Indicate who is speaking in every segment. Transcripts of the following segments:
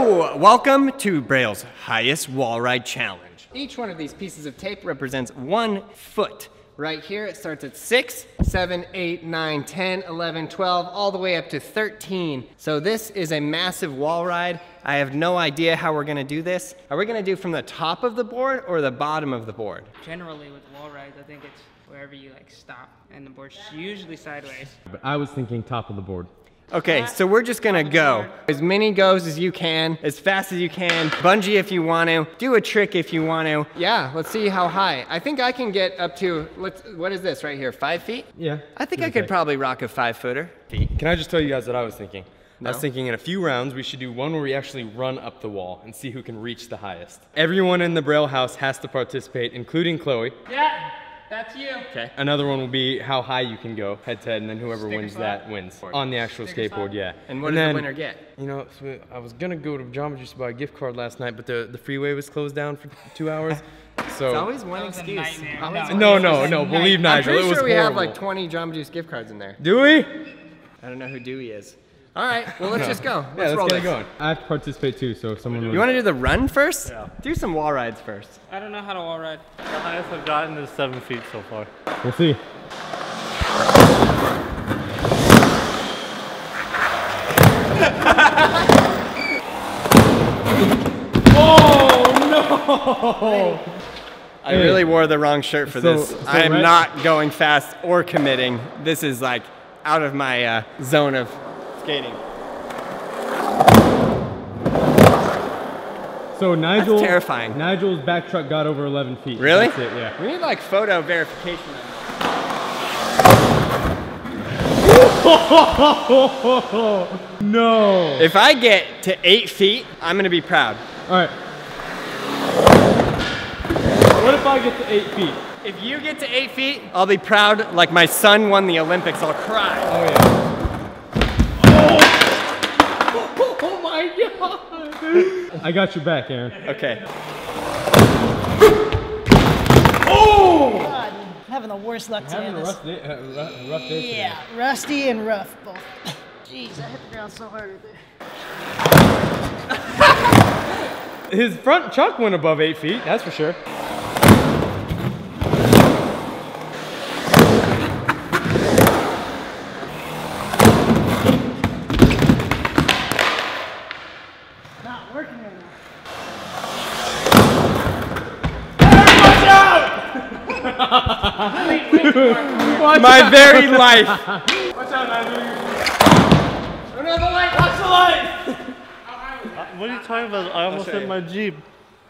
Speaker 1: Hello! Welcome to Braille's highest wall ride challenge. Each one of these pieces of tape represents 1 foot. Right here it starts at 6, 7, 8, 9, 10, 11, 12, all the way up to 13. So this is a massive wall ride. I have no idea how we're gonna do this. Are we gonna do from the top of the board or the bottom of the board?
Speaker 2: Generally with wall rides, I think it's wherever you like stop, and the board's usually sideways.
Speaker 3: But I was thinking top of the board.
Speaker 1: Okay, so we're just gonna go. As many goes as you can, as fast as you can. Bungee if you want to. Do a trick if you want to. Yeah, let's see how high. I think I can get up to, what is this right here, 5 feet?
Speaker 3: Yeah.
Speaker 1: I think I could probably rock a 5-footer.
Speaker 3: Can I just tell you guys what I was thinking?
Speaker 1: No?
Speaker 3: I was thinking in a few rounds we should do one where we actually run up the wall and see who can reach the highest. Everyone in the Braille house has to participate, including Chloe.
Speaker 2: Yeah, that's you.
Speaker 1: Okay.
Speaker 3: Another one will be how high you can go, head to head, and then whoever
Speaker 2: Sticker
Speaker 3: wins
Speaker 2: slap?
Speaker 3: that wins. On the actual skateboard, yeah.
Speaker 1: And what does the winner get?
Speaker 3: You know, so I was gonna go to Jamba Juice to buy a gift card last night, but the freeway was closed down for 2 hours. So
Speaker 1: It's always one
Speaker 2: That was a
Speaker 1: excuse.
Speaker 2: nightmare.
Speaker 1: Always
Speaker 2: No.
Speaker 1: one
Speaker 3: no, believe
Speaker 1: I'm
Speaker 3: Nigel,
Speaker 1: pretty
Speaker 3: it was
Speaker 1: sure we have
Speaker 3: horrible.
Speaker 1: like 20 Jamba Juice gift cards in there.
Speaker 3: Do we?
Speaker 1: I don't know who Dewey is. All right, well let's just go.
Speaker 3: Yeah,
Speaker 1: roll
Speaker 3: let's get it
Speaker 1: this.
Speaker 3: going. I have to participate too, so if someone
Speaker 1: You want to do the run first? Yeah. Do some wall rides first.
Speaker 2: I don't know how to wall ride.
Speaker 4: The highest I've gotten is 7 feet so far.
Speaker 3: We'll see. Oh no!
Speaker 1: I really wore the wrong shirt for this.
Speaker 3: so
Speaker 1: I am
Speaker 3: red-
Speaker 1: not going fast or committing. This is like out of my zone of skating.
Speaker 3: So Nigel,
Speaker 1: That's terrifying.
Speaker 3: Nigel's back truck got over 11 feet.
Speaker 1: Really?
Speaker 3: That's it, yeah.
Speaker 1: We need like photo verification.
Speaker 3: No.
Speaker 1: If I get to 8 feet, I'm gonna be proud.
Speaker 3: All right. What if I get to 8 feet?
Speaker 1: If you get to 8 feet, I'll be proud like my son won the Olympics. I'll cry.
Speaker 3: Oh yeah. Oh my God. I got your back, Aaron.
Speaker 1: Okay.
Speaker 3: Oh!
Speaker 5: God, I'm having the worst luck today.
Speaker 3: Having a rough day today.
Speaker 5: Yeah, rusty and rough both. Jeez, I hit the ground so hard right there.
Speaker 3: His front chuck went above 8 feet, that's for sure.
Speaker 5: Not working right now.
Speaker 1: My very life.
Speaker 3: Watch out, Nigel.
Speaker 1: Another light.
Speaker 3: Watch the light!
Speaker 4: What are you talking about? I almost hit my Jeep.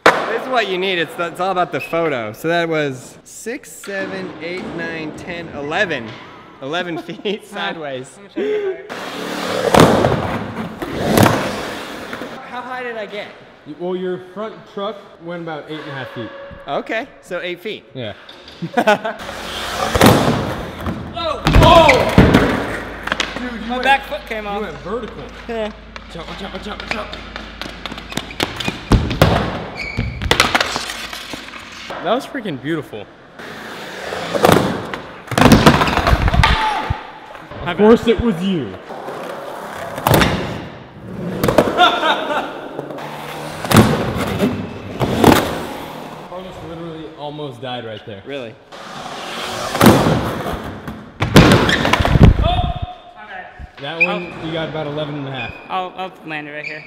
Speaker 1: This is what you need. It's all about the photo. So that was 6, 7, 8, 9, 10, 11. 11 feet sideways. How high did I get?
Speaker 3: Well, your front truck went about 8.5 feet.
Speaker 1: Okay, so 8 feet.
Speaker 3: Yeah.
Speaker 1: Oh!
Speaker 3: Oh! Dude,
Speaker 2: My back foot came
Speaker 3: you
Speaker 2: off.
Speaker 3: went vertical.
Speaker 2: Yeah.
Speaker 3: Jump, jump, jump, jump. That was freaking beautiful. Of course it was you. Carlos literally almost died right there.
Speaker 1: Really?
Speaker 2: Okay.
Speaker 3: That one, you got about 11.5.
Speaker 2: I'll land it right here.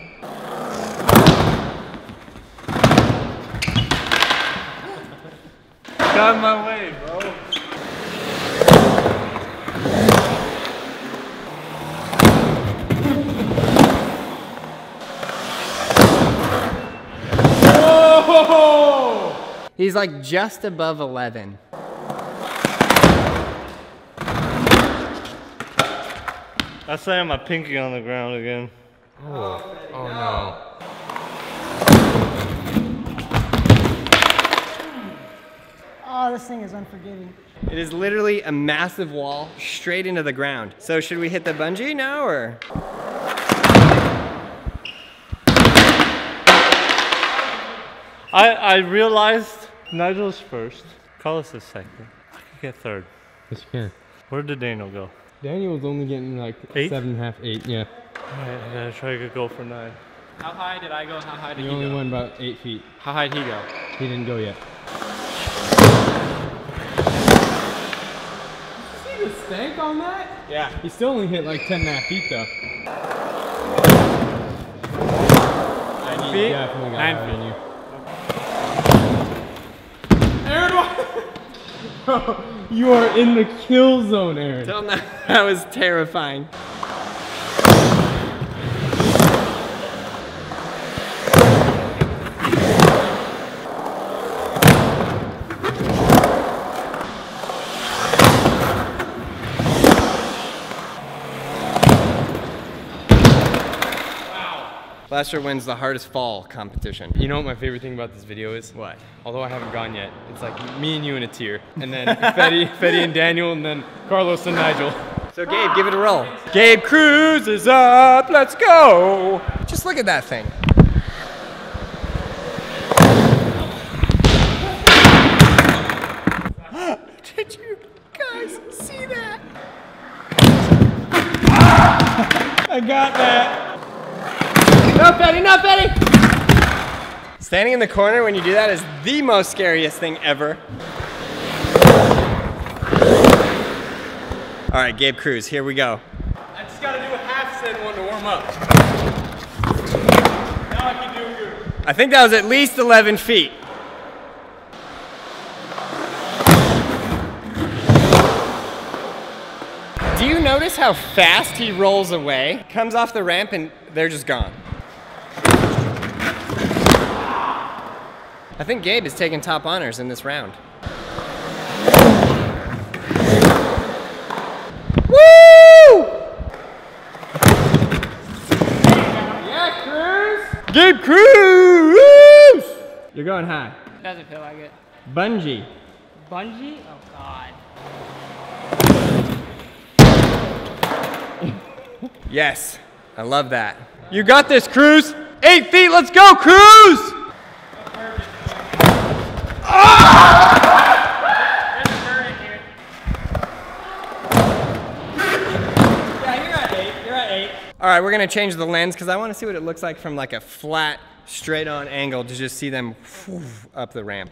Speaker 4: Got in my way, bro.
Speaker 3: Whoa!
Speaker 1: He's like just above 11.
Speaker 4: I slammed my pinky on the ground again.
Speaker 3: Oh, oh no.
Speaker 5: Oh, this thing is unforgiving.
Speaker 1: It is literally a massive wall straight into the ground. So should we hit the bungee now or?
Speaker 4: I realized Nigel's first. Carlos is second. I could get third.
Speaker 3: Yes, you can.
Speaker 4: Where did Daniel go?
Speaker 3: Daniel was only getting like
Speaker 4: 8?
Speaker 3: 7.5, 8, yeah.
Speaker 4: Alright, I gotta try to go for 9.
Speaker 2: How high did I go? How high did he
Speaker 3: You only
Speaker 2: go?
Speaker 3: went about 8 feet.
Speaker 2: How high did he go?
Speaker 3: He didn't go yet. See the stank on that?
Speaker 1: Yeah.
Speaker 3: He still only hit like 10.5 feet though.
Speaker 2: 9
Speaker 3: He
Speaker 2: feet?
Speaker 3: definitely got
Speaker 2: 9
Speaker 3: higher than you.
Speaker 2: feet.
Speaker 3: Aaron, what? You are in the kill zone, Aaron.
Speaker 1: Till now, that was terrifying. Blaster wins the hardest fall competition.
Speaker 3: You know what my favorite thing about this video is?
Speaker 1: What?
Speaker 3: Although I haven't gone yet, it's like me and you in a tier, and then Fetty and Daniel, and then Carlos and Nigel.
Speaker 1: So Gabe, give it a roll. Gabe Cruz is up, let's go. Just look at that thing. Did you guys see that?
Speaker 3: I got that.
Speaker 1: No, Fetty, no, Fetty! Standing in the corner when you do that is the most scariest thing ever. All right, Gabe Cruz, here we go.
Speaker 3: I just gotta do a half stand one to warm up. Now I can do a group.
Speaker 1: I think that was at least 11 feet. Do you notice how fast he rolls away? Comes off the ramp and they're just gone. I think Gabe is taking top honors in this round. Woo! Yeah, Cruz! Gabe Cruz! You're going high.
Speaker 2: Doesn't feel like it.
Speaker 1: Bungee.
Speaker 2: Bungee? Oh God.
Speaker 1: Yes, I love that. You got this, Cruz! 8 feet, let's go, Cruz! All right, we're gonna change the lens because I want to see what it looks like from like a flat, straight-on angle to just see them up the ramp.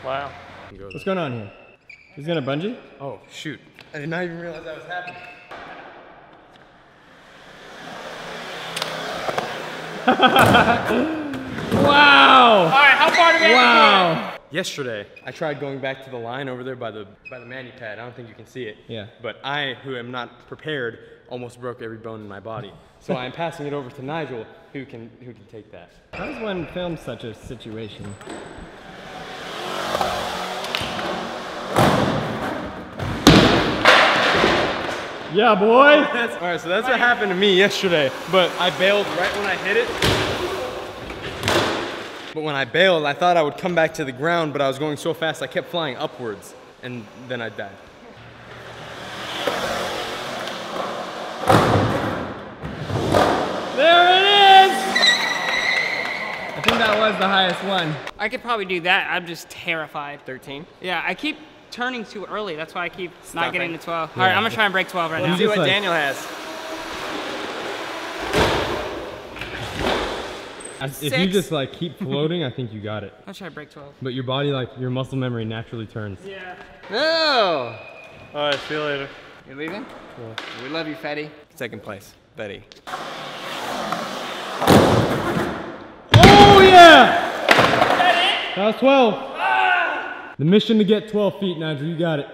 Speaker 4: Wow.
Speaker 1: What's going on here? He's gonna bungee?
Speaker 3: Oh, shoot. I did not even realize that was happening.
Speaker 1: Wow!
Speaker 2: All right, how far do we have to
Speaker 1: Wow!
Speaker 3: Yesterday, I tried going back to the line over there by the mani pad. I don't think you can see it.
Speaker 1: Yeah.
Speaker 3: But I, who am not prepared, almost broke every bone in my body. So I'm passing it over to Nigel, who can take that.
Speaker 1: How does one film such a situation? Yeah, boy!
Speaker 3: All right, so that's what happened to me yesterday. But I bailed right when I hit it. But when I bailed, I thought I would come back to the ground, but I was going so fast I kept flying upwards, and then I died.
Speaker 1: There it is! I think that was the highest one.
Speaker 2: I could probably do that. I'm just terrified.
Speaker 1: 13.
Speaker 2: Yeah, I keep turning too early. That's why I keep
Speaker 1: Stopping.
Speaker 2: not getting to 12. All right, I'm gonna try and break 12 right now.
Speaker 1: Let's see what
Speaker 3: like-
Speaker 1: Daniel has.
Speaker 3: If you
Speaker 2: 6.
Speaker 3: just like keep floating, I think you got it.
Speaker 2: I'll try to break 12.
Speaker 3: But your body, like your muscle memory naturally turns.
Speaker 2: Yeah.
Speaker 1: No!
Speaker 4: All right, see you later.
Speaker 1: You leaving? Yeah. We love you, Fetty. Second place, Fetty.
Speaker 3: Oh yeah! That was 12. The mission to get 12 feet, Nigel, you got it.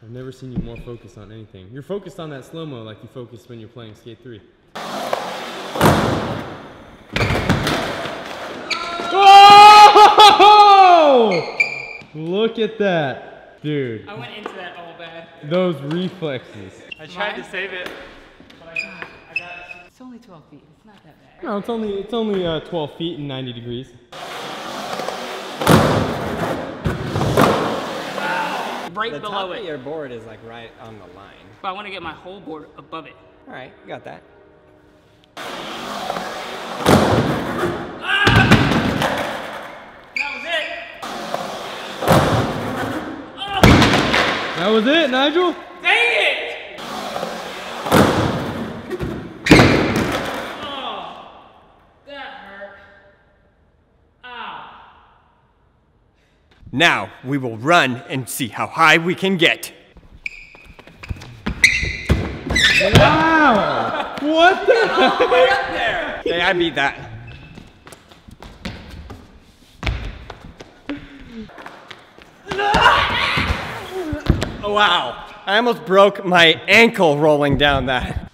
Speaker 3: I've never seen you more focused on anything. You're focused on that slow-mo like you focus when you're playing Skate 3. Look at that, dude.
Speaker 2: I went into that all bad.
Speaker 3: Those reflexes.
Speaker 4: I tried to save it.
Speaker 2: But I got it's only 12 feet. It's not that bad.
Speaker 3: No, it's only 12 feet and 90 degrees.
Speaker 2: Right
Speaker 1: The
Speaker 2: below
Speaker 1: top
Speaker 2: it.
Speaker 1: of your board is like right on the line.
Speaker 2: But I want to get my whole board above it.
Speaker 1: All right, you got that.
Speaker 3: That was it, Nigel?
Speaker 2: Dang it! Oh, that hurt. Ow.
Speaker 1: Now we will run and see how high we can get.
Speaker 3: Wow! What the heck?
Speaker 1: Way up there! Hey, I beat that. Oh, wow. I almost broke my ankle rolling down that.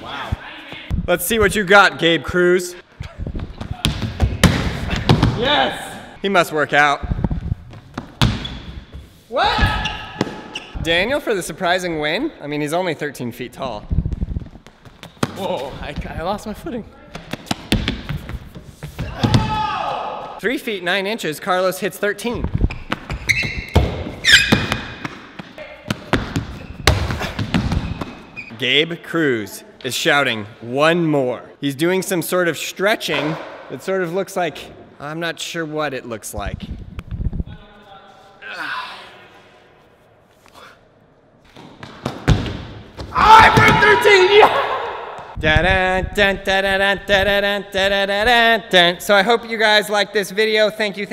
Speaker 1: Wow. Let's see what you got, Gabe Cruz. Yes! He must work out. What? Daniel for the surprising win? I mean, he's only 13 feet tall.
Speaker 3: Whoa, I lost my footing.
Speaker 1: 3 feet 9 inches, Carlos hits 13. Gabe Cruz is shouting one more. He's doing some sort of stretching that sort of looks like, I'm not sure what it looks like. I broke 13! Yeah! So I hope you guys like this video. Thank you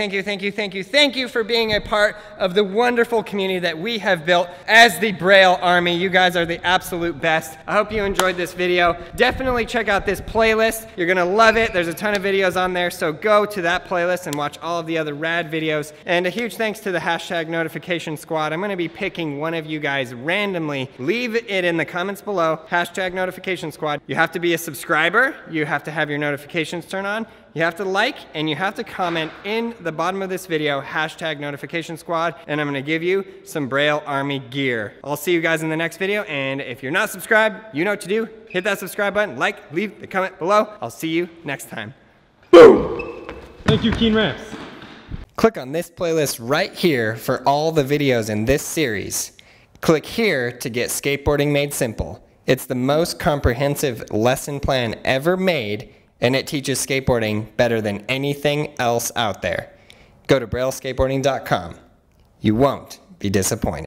Speaker 1: for being a part of the wonderful community that we have built as the Braille Army. You guys are the absolute best. I hope you enjoyed this video. Definitely check out this playlist. You're gonna love it. There's a ton of videos on there, so go to that playlist and watch all of the other rad videos. And a huge thanks to the hashtag notification squad. I'm gonna be picking one of you guys randomly. Leave it in the comments below, hashtag notification squad. You have to be a subscriber, you have to have your notifications turned on, you have to like, and you have to comment in the bottom of this video, hashtag notification squad, and I'm gonna give you some Braille Army gear. I'll see you guys in the next video, and if you're not subscribed, you know what to do. Hit that subscribe button, like, leave the comment below. I'll see you next time. Boom!
Speaker 3: Thank you, Keen Ramps.
Speaker 1: Click on this playlist right here for all the videos in this series. Click here to get Skateboarding Made Simple. It's the most comprehensive lesson plan ever made, and it teaches skateboarding better than anything else out there. Go to brailleskateboarding.com. You won't be disappointed.